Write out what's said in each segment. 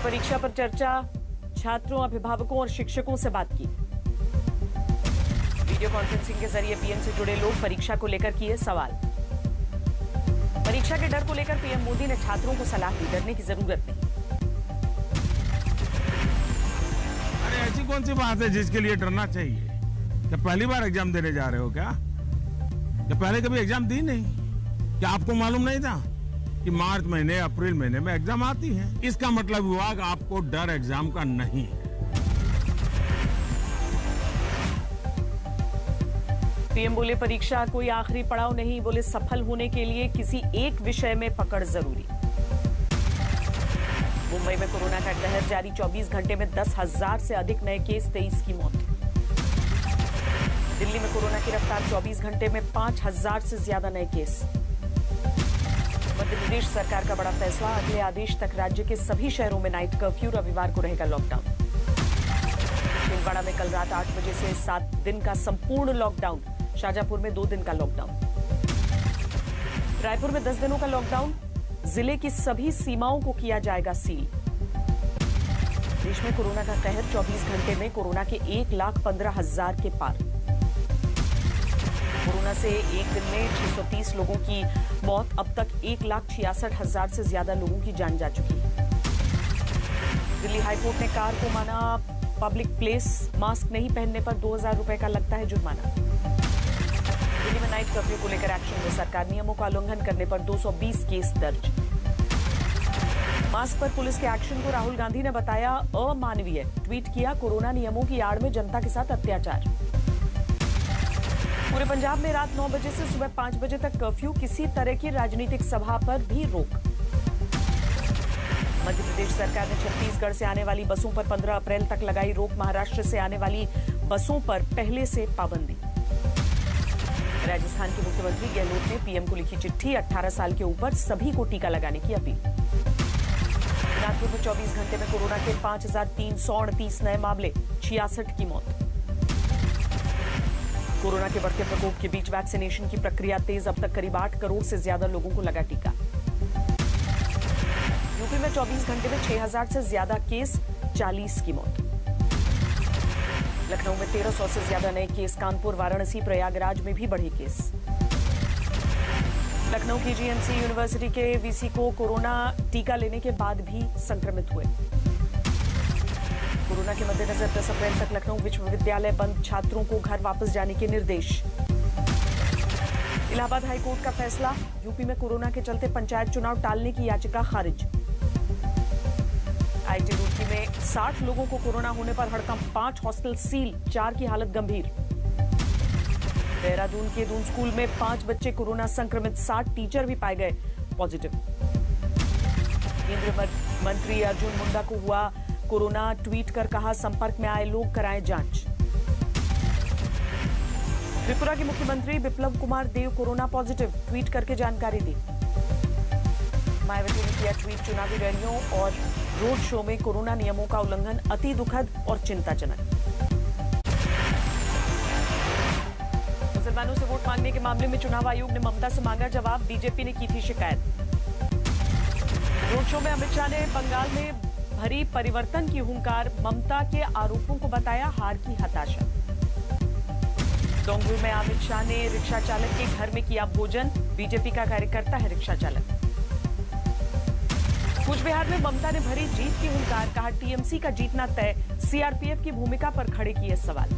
परीक्षा पर चर्चा, छात्रों, अभिभावकों और शिक्षकों से बात की। वीडियो कॉन्फ्रेंसिंग के जरिए पीएम से जुड़े लोग परीक्षा को लेकर किए सवाल। परीक्षा के डर को लेकर पीएम मोदी ने छात्रों को सलाह दी, डरने की जरूरत नहीं। अरे ऐसी कौन सी बात है जिसके लिए डरना चाहिए? क्या पहली बार एग्जाम देने जा रहे हो क्या पहले कभी एग्जाम दी नहीं? क्या आपको मालूम नहीं था कि मार्च महीने, अप्रैल महीने में एग्जाम आती है? इसका मतलब हुआ कि आपको डर एग्जाम का नहीं है। पीएम बोले परीक्षा कोई आखिरी पड़ाव नहीं, बोले सफल होने के लिए किसी एक विषय में पकड़ जरूरी। मुंबई में कोरोना का कहर जारी, 24 घंटे में 10,000 से अधिक नए केस, 23 की मौत। दिल्ली में कोरोना की रफ्तार, 24 घंटे में 5,000 से ज्यादा नए केस। मध्य प्रदेश सरकार का बड़ा फैसला, अगले आदेश तक राज्य के सभी शहरों में नाइट कर्फ्यू, रविवार को रहेगा लॉकडाउन। छिंदवाड़ा में कल रात 8 बजे से 7 दिन का संपूर्ण लॉकडाउन, शाजापुर में 2 दिन का लॉकडाउन। रायपुर में 10 दिनों का लॉकडाउन, जिले की सभी सीमाओं को किया जाएगा सील। देश में कोरोना का कहर, 24 घंटे में कोरोना के 1,15,000 के पार। कोरोना से एक दिन में 630 लोगों की मौत, अब तक 1,66,000 से ज्यादा लोगों की जान जा चुकी है। दिल्ली हाईकोर्ट ने कार को माना पब्लिक प्लेस, मास्क नहीं पहनने पर 2,000 रुपए का लगता है जुर्माना। दिल्ली में नाइट कर्फ्यू को लेकर एक्शन में सरकार, नियमों का उल्लंघन करने पर 220 केस दर्ज। मास्क पर पुलिस के एक्शन को राहुल गांधी ने बताया अमानवीय, ट्वीट किया कोरोना नियमों की आड़ में जनता के साथ अत्याचार। पूरे पंजाब में रात 9 बजे से सुबह 5 बजे तक कर्फ्यू, किसी तरह की राजनीतिक सभा पर भी रोक। मध्य प्रदेश सरकार ने छत्तीसगढ़ से आने वाली बसों पर 15 अप्रैल तक लगाई रोक, महाराष्ट्र से आने वाली बसों पर पहले से पाबंदी। राजस्थान के मुख्यमंत्री गहलोत ने पीएम को लिखी चिट्ठी, 18 साल के ऊपर सभी को टीका लगाने की अपील। नागपुर में 24 घंटे में कोरोना के 5,338 नए मामले, 66 की मौत। कोरोना के बढ़ते प्रकोप के बीच वैक्सीनेशन की प्रक्रिया तेज, अब तक करीब 8 करोड़ से ज्यादा लोगों को लगा टीका। यूपी में 24 घंटे में 6,000 से ज्यादा केस, 40 की मौत। लखनऊ में 1,300 से ज्यादा नए केस, कानपुर, वाराणसी, प्रयागराज में भी बढ़े केस। लखनऊ की जीएमसी यूनिवर्सिटी के वीसी को कोरोना टीका लेने के बाद भी संक्रमित हुए। कोरोना के मद्देनजर 10 अप्रैल तक लखनऊ विश्वविद्यालय बंद, छात्रों को घर वापस जाने के निर्देश। इलाहाबाद हाईकोर्ट का फैसला, यूपी में कोरोना के चलते पंचायत चुनाव टालने की याचिका खारिज। आईटी रुड़की में 60 लोगों को कोरोना होने पर हड़कंप, 5 हॉस्टल सील, 4 की हालत गंभीर। देहरादून के दून स्कूल में 5 बच्चे कोरोना संक्रमित, 60 टीचर भी पाए गए पॉजिटिव। केंद्रीय मंत्री अर्जुन मुंडा को हुआ कोरोना, ट्वीट कर कहा संपर्क में आए लोग कराएं जांच। त्रिपुरा के मुख्यमंत्री बिप्लब कुमार देव कोरोना पॉजिटिव, ट्वीट करके जानकारी दी। मायावती ने किया ट्वीट, चुनावी रैलियों और रोड शो में कोरोना नियमों का उल्लंघन अति दुखद और चिंताजनक। मुसलमानों से वोट मांगने के मामले में चुनाव आयोग ने ममता से मांगा जवाब, बीजेपी ने की थी शिकायत। रोड शो में अमित शाह ने बंगाल में भरी परिवर्तन की हुंकार, ममता के आरोपों को बताया हार की हताशा। डोंगरी में अमित शाह ने रिक्शा चालक के घर में किया भोजन, बीजेपी का कार्यकर्ता है रिक्शा चालक। कूच बिहार में ममता ने भरी जीत की हुंकार, कहा टीएमसी का जीतना तय, सीआरपीएफ की भूमिका पर खड़े किए सवाल।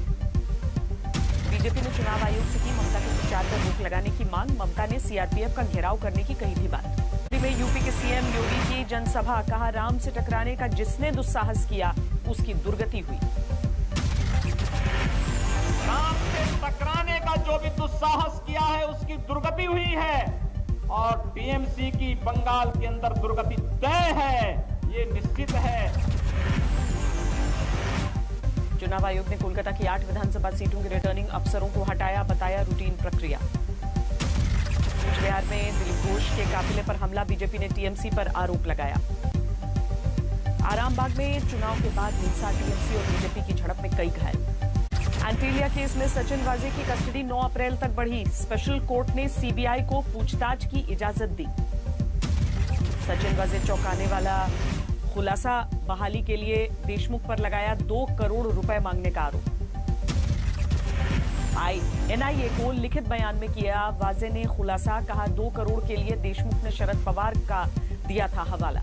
बीजेपी ने चुनाव आयोग से की ममता के प्रचार पर रोक लगाने की मांग, ममता ने सीआरपीएफ का घेराव करने की कही थी बात। में यूपी के सीएम योगी की जनसभा, कहा राम से टकराने का जिसने दुस्साहस किया उसकी दुर्गति हुई। राम से टकराने का जो भी दुस्साहस किया है उसकी दुर्गति हुई है और टीएमसी की बंगाल के अंदर दुर्गति तय है, ये निश्चित है। चुनाव आयोग ने कोलकाता की 8 विधानसभा सीटों के रिटर्निंग अफसरों को हटाया, बताया रूटीन प्रक्रिया। कूच बिहार में दिलीप घोष के काफिले पर हमला, बीजेपी ने टीएमसी पर आरोप लगाया। आरामबाग में चुनाव के बाद हिंसा, टीएमसी और बीजेपी की झड़प में कई घायल। एंटीलिया केस में सचिन वाजे की कस्टडी 9 अप्रैल तक बढ़ी, स्पेशल कोर्ट ने सीबीआई को पूछताछ की इजाजत दी। सचिन वाजे चौंकाने वाला खुलासा बहाली के लिए देशमुख पर लगाया 2 करोड़ रुपए मांगने का आरोप। एनआईए को लिखित बयान में किया वाजे ने खुलासा, कहा 2 करोड़ के लिए देशमुख ने शरद पवार का दिया था हवाला।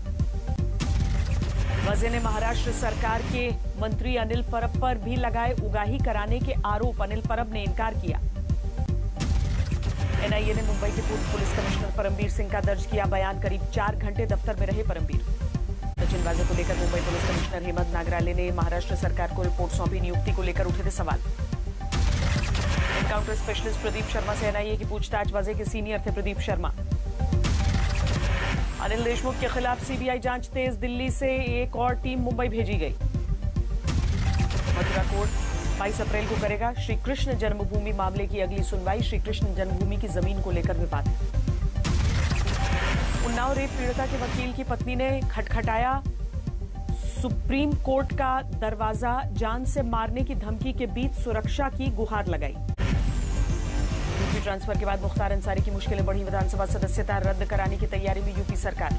वाजे ने महाराष्ट्र सरकार के मंत्री अनिल परब पर भी लगाए उगाही कराने के आरोप। अनिल परब ने इनकार किया। एनआईए ने मुंबई के पूर्व पुलिस कमिश्नर परमबीर सिंह का दर्ज किया बयान। करीब 4 घंटे दफ्तर में रहे परमबीर। सचिन वाजे को लेकर मुंबई पुलिस कमिश्नर हेमंत नागराले ने महाराष्ट्र सरकार को रिपोर्ट सौंपी। नियुक्ति को लेकर उठे थे सवाल। एनकाउंटर स्पेशलिस्ट प्रदीप शर्मा से एनआईए की पूछताछ। वाजे के सीनियर थे प्रदीप शर्मा। अनिल देशमुख के खिलाफ सीबीआई जांच तेज। दिल्ली से एक और टीम मुंबई भेजी गई। मथुरा कोर्ट 22 अप्रैल को करेगा श्री कृष्ण जन्मभूमि मामले की अगली सुनवाई। श्री कृष्ण जन्मभूमि की जमीन को लेकर विवाद। उन्नाव रेप पीड़िता के वकील की पत्नी ने खटखटाया सुप्रीम कोर्ट का दरवाजा। जान से मारने की धमकी के बीच सुरक्षा की गुहार लगाई। यूपी ट्रांसफर के बाद मुख्तार अंसारी की मुश्किलें बढ़ी। विधानसभा सदस्यता रद्द कराने की तैयारी में यूपी सरकार।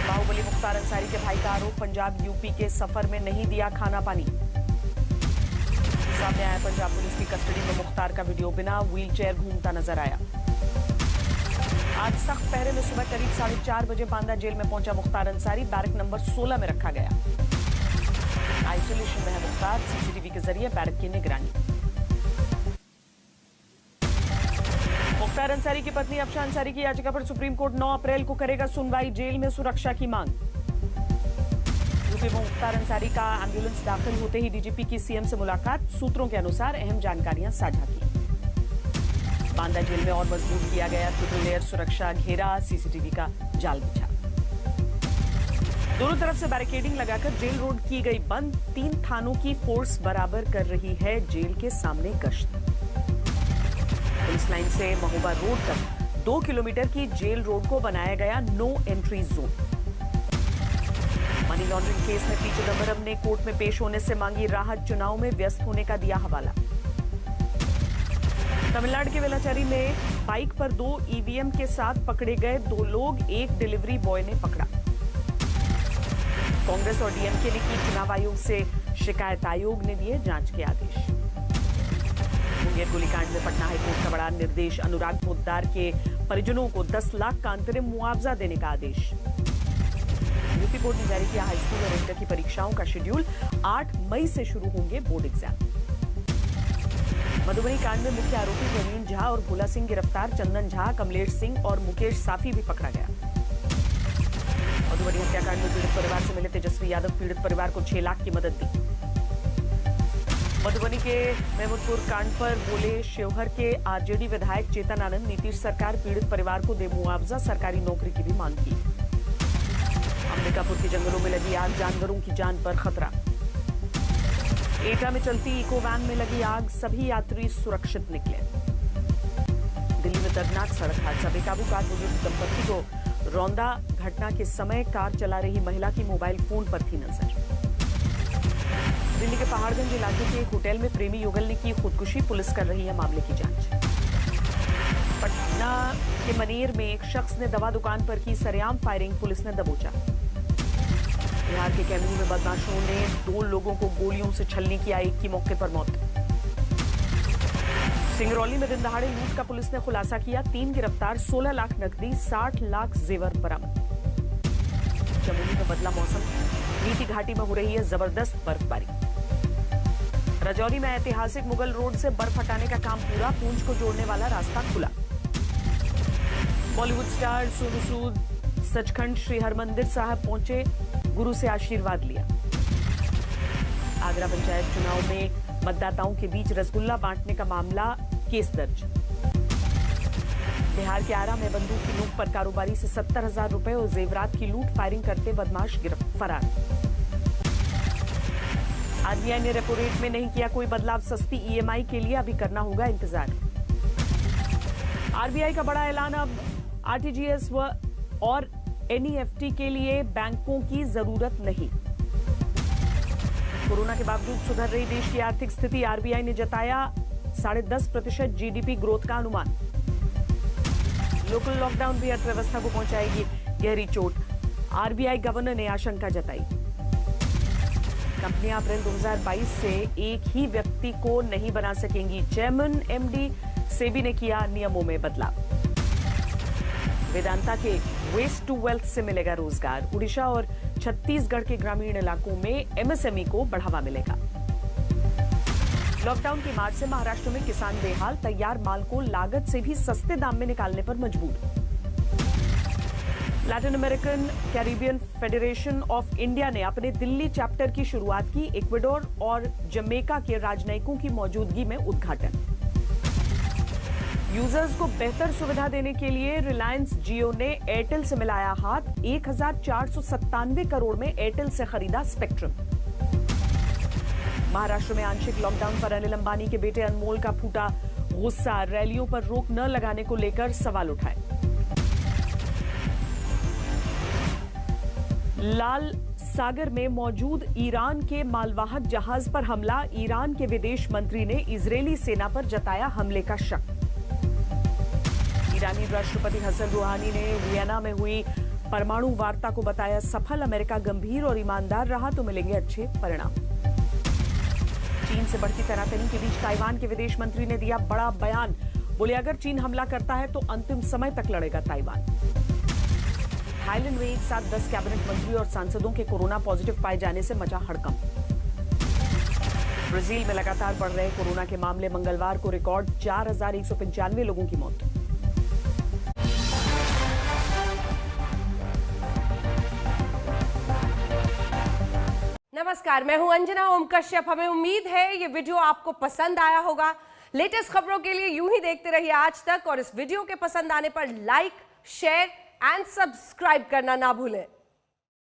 बाहुबली मुख्तार अंसारी के भाई का आरोप, पंजाब यूपी के सफर में नहीं दिया खाना पानी। सामने आया पंजाब पुलिस की कस्टडी में मुख्तार का वीडियो। बिना व्हीलचेयर घूमता नजर आया। आज सख्त पहरे में सुबह करीब 4:30 बजे बांदा जेल में पहुंचा मुख्तार अंसारी। बैरक नंबर 16 में रखा गया। आइसोलेशन में है मुख्तार। सीसीटीवी के जरिए बैरक की निगरानी। मुख्तार अंसारी की पत्नी अफशा अंसारी की याचिका पर सुप्रीम कोर्ट 9 अप्रैल को करेगा सुनवाई। जेल में सुरक्षा की मांग। यूपी में मुख्तार अंसारी का एम्बुलेंस दाखिल होते ही डीजीपी की सीएम से मुलाकात। सूत्रों के अनुसार अहम जानकारियां साझा की। बांदा जेल में और मजबूत किया गया ट्रिपल लेयर सुरक्षा घेरा। सीसीटीवी का जाल बिछा। दोनों तरफ से बैरिकेडिंग लगाकर जेल रोड की गई बंद। 3 थानों की फोर्स बराबर कर रही है जेल के सामने गश्त। पुलिस लाइन से महोबा रोड तक 2 किलोमीटर की जेल रोड को बनाया गया no entry zone. Money laundering case में पी चिदंबरम ने कोर्ट में पेश होने से मांगी राहत। चुनाव में व्यस्त होने का दिया हवाला। तमिलनाडु के वेलाचेरी में बाइक पर 2 ईवीएम के साथ पकड़े गए 2 लोग। एक डिलीवरी बॉय ने पकड़ा। कांग्रेस और डीएमके ने की चुनाव आयोग से शिकायत। आयोग ने दिए जांच के आदेश। मुंगेर गोलीकांड में पटना हाईकोर्ट का बड़ा निर्देश। अनुराग पोद्दार के परिजनों को 10 लाख का अंतरिम मुआवजा देने का आदेश। यूपी बोर्ड ने जारी किया हाईस्कूल और इंटर की परीक्षाओं का शेड्यूल। 8 मई से शुरू होंगे बोर्ड एग्जाम। मधुबनी कांड में मुख्य आरोपी प्रवीण झा और भोला सिंह गिरफ्तार। चंदन झा, कमलेश सिंह और मुकेश साफी भी पकड़ा गया। मधुबनी हत्याकांड में पीड़ित परिवार से मिले तेजस्वी यादव। पीड़ित परिवार को 6 लाख की मदद दी। मधुबनी के महमूदपुर कांड पर बोले शिवहर के आरजेडी विधायक चेतन आनंद। नीतीश सरकार पीड़ित परिवार को दे मुआवजा। सरकारी नौकरी की भी मांग की। अंबिकापुर के जंगलों में लगी आग। जानवरों की जान पर खतरा। एटा में चलती इको वैन में लगी आग। सभी यात्री सुरक्षित निकले। दिल्ली में दर्दनाक सड़क हादसा। बेकाबू कार बुजुर्ग दंपत्ति को रौंदा। घटना के समय कार चला रही महिला की मोबाइल फोन पर थी नजर। दिल्ली के पहाड़गंज इलाके के एक होटल में प्रेमी युगल ने की खुदकुशी। पुलिस कर रही है मामले की जांच। पटना के मनेर में एक शख्स ने दवा दुकान पर की सरेआम फायरिंग। पुलिस ने दबोचा। बिहार के कैमूर में बदमाशों ने 2 लोगों को गोलियों से छलनी किया। एक की मौके पर मौत। सिंगरौली में दिन दहाड़े लूट का पुलिस ने खुलासा किया। 3 गिरफ्तार। 16 लाख नकदी, 60 लाख जेवर बरामद। चमोली में बदला मौसम। नीति घाटी में हो रही है जबरदस्त बर्फबारी। राजौरी में ऐतिहासिक मुगल रोड से बर्फ हटाने का काम पूरा। पूंछ को जोड़ने वाला रास्ता खुला। बॉलीवुड स्टार सोनू सूद सचखंड श्री हरमंदिर साहब पहुंचे। गुरु से आशीर्वाद लिया। आगरा पंचायत चुनाव में मतदाताओं के बीच रसगुल्ला बांटने का मामला। केस दर्ज। बिहार के आरा में बंदूक की नोक पर कारोबारी से 70,000 रुपए और जेवरात की लूट। फायरिंग करते बदमाश फरार। आरबीआई ने रेपो रेट में नहीं किया कोई बदलाव। सस्ती ईएमआई के लिए अभी करना होगा इंतजार। आरबीआई का बड़ा ऐलान। अब आरटीजीएस और एनईएफटी के लिए बैंकों की जरूरत नहीं। कोरोना के बावजूद सुधर रही देश की आर्थिक स्थिति। आरबीआई ने जताया 10.5% जीडीपी ग्रोथ का अनुमान। लोकल लॉकडाउन भी अर्थव्यवस्था को पहुंचाएगी गहरी चोट। आरबीआई गवर्नर ने आशंका जताई। कंपनियां अप्रैल 2022 से एक ही व्यक्ति को नहीं बना सकेंगी चेयरमैन एमडी, सेबी ने किया नियमों में बदलाव। वेदांता के वेस्ट टू वेल्थ से मिलेगा रोजगार। उड़ीसा और छत्तीसगढ़ के ग्रामीण इलाकों में एमएसएमई को बढ़ावा मिलेगा। लॉकडाउन की मार से महाराष्ट्र में किसान बेहाल, तैयार माल को लागत से भी सस्ते दाम में निकालने पर मजबूर। Latin American Caribbean federation of India ने अपने दिल्ली चैप्टर की शुरुआत की। इक्वाडोर और जमैका के राजनयिकों की मौजूदगी में उद्घाटन। यूजर्स को बेहतर सुविधा देने के लिए रिलायंस जियो ने एयरटेल से मिलाया हाथ। 1497 करोड़ में एयरटेल से खरीदा स्पेक्ट्रम। महाराष्ट्र में आंशिक लॉकडाउन पर अनिल अंबानी के बेटे अनमोल का फूटा गुस्सा। रैलियों पर रोक न लगाने को लेकर सवाल उठाए। लाल सागर में मौजूद ईरान के मालवाहक जहाज पर हमला। ईरान के विदेश मंत्री ने इजरायली सेना पर जताया हमले का शक। ईरानी राष्ट्रपति हसन रूहानी ने वियना में हुई परमाणु वार्ता को बताया सफल। अमेरिका गंभीर और ईमानदार रहा तो मिलेंगे अच्छे परिणाम। चीन से बढ़ती तनातनी के बीच ताइवान के विदेश मंत्री ने दिया बड़ा बयान। बोले अगर चीन हमला करता है तो अंतिम समय तक लड़ेगा ताइवान। थाईलैंड में एक साथ 10 कैबिनेट मंत्री और सांसदों के कोरोना पॉजिटिव पाए जाने से मचा हड़कंप। ब्राजील में लगातार बढ़ रहे कोरोना के मामले। मंगलवार को रिकॉर्ड 4195 लोगों की मौत। नमस्कार, मैं हूं अंजना ओम कश्यप। हमें उम्मीद है ये वीडियो आपको पसंद आया होगा। लेटेस्ट खबरों के लिए यूं ही देखते रहिए आज तक और इस वीडियो के पसंद आने पर लाइक, शेयर एंड सब्सक्राइब करना ना भूलें।